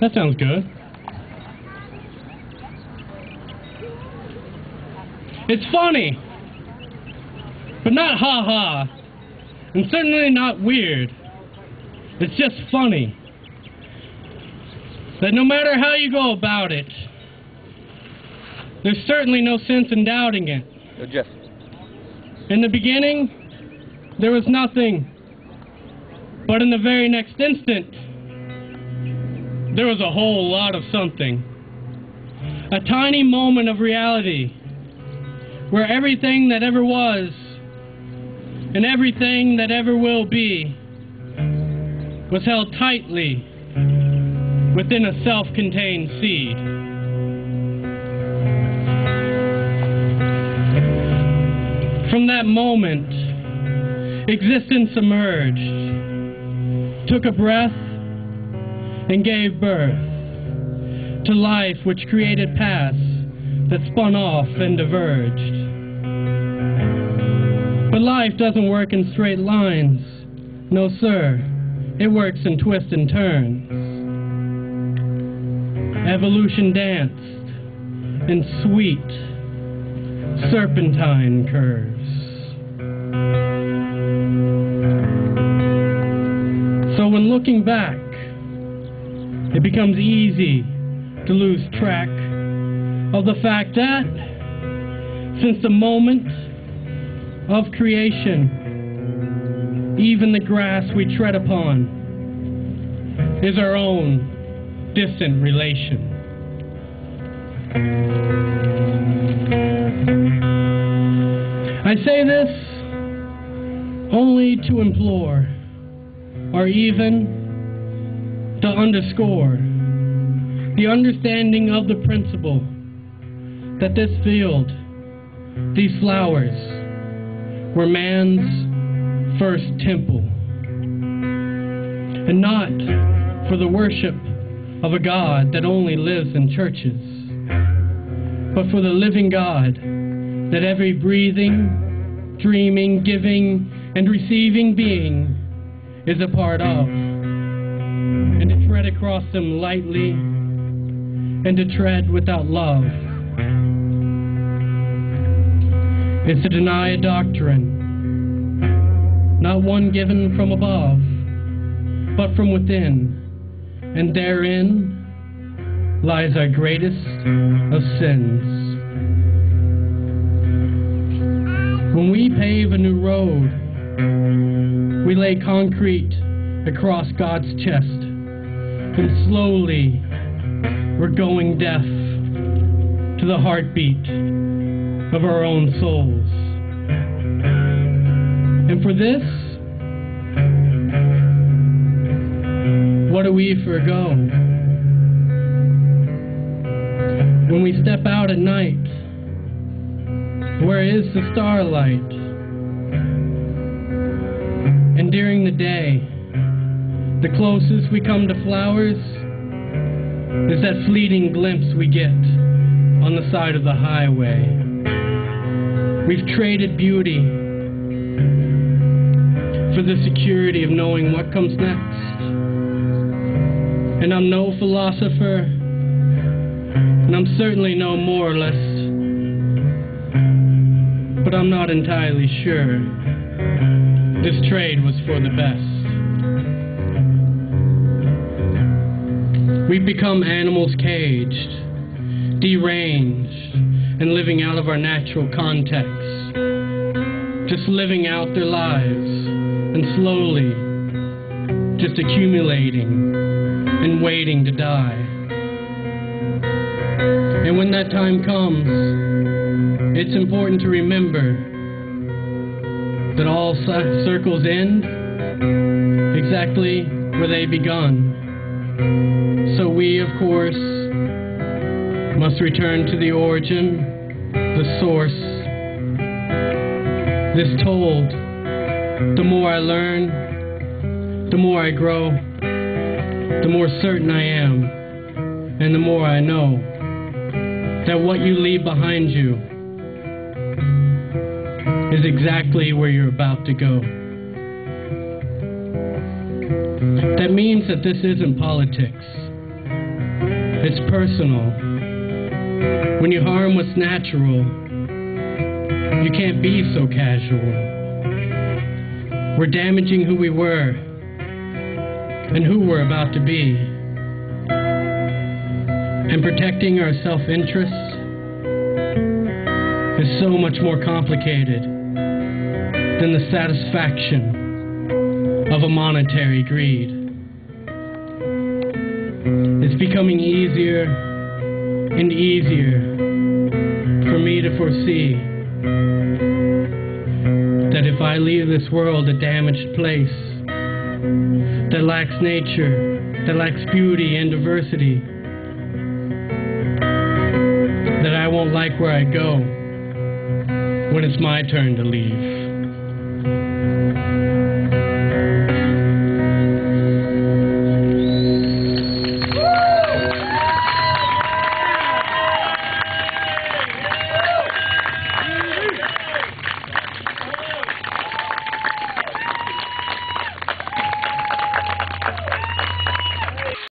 That sounds good. It's funny, but not ha-ha, and certainly not weird. It's just funny that no matter how you go about it, there's certainly no sense in doubting it. In the beginning, there was nothing, but in the very next instant, there was a whole lot of something. A tiny moment of reality, where everything that ever was, and everything that ever will be, was held tightly within a self-contained seed. From that moment, existence emerged, took a breath, and gave birth to life which created paths that spun off and diverged. But life doesn't work in straight lines. No, sir. It works in twists and turns. Evolution danced in sweet, serpentine curves. So when looking back, it becomes easy to lose track of the fact that since the moment of creation, even the grass we tread upon is our own distant relation. I say this only to implore, or even to underscore, the understanding of the principle that this field, these flowers, were man's first temple, and not for the worship of a God that only lives in churches, but for the living God that every breathing, dreaming, giving, and receiving being is a part of, and to tread across them lightly, and to tread without love is to deny a doctrine, not one given from above, but from within, and therein lies our greatest of sins. When we pave a new road, we lay concrete across God's chest, and slowly we're going deaf to the heartbeat of our own souls. And for this, what do we forgo? When we step out at night, where is the starlight? And during the day, the closest we come to flowers is that fleeting glimpse we get on the side of the highway. We've traded beauty for the security of knowing what comes next. And I'm no philosopher, and I'm certainly no moralist, but I'm not entirely sure this trade was for the best. We've become animals caged, deranged, and living out of our natural context, just living out their lives, and slowly just accumulating and waiting to die. And when that time comes, it's important to remember that all circles end exactly where they begun. So we, of course, must return to the origin, the source. This told, the more I learn, the more I grow, the more certain I am, and the more I know that what you leave behind you is exactly where you're about to go. That means that this isn't politics. It's personal. When you harm what's natural, you can't be so casual. We're damaging who we were and who we're about to be. And protecting our self-interests is so much more complicated than the satisfaction of a monetary greed. It's becoming easier and easier for me to foresee that if I leave this world a damaged place that lacks nature, that lacks beauty and diversity, that I won't like where I go when it's my turn to leave.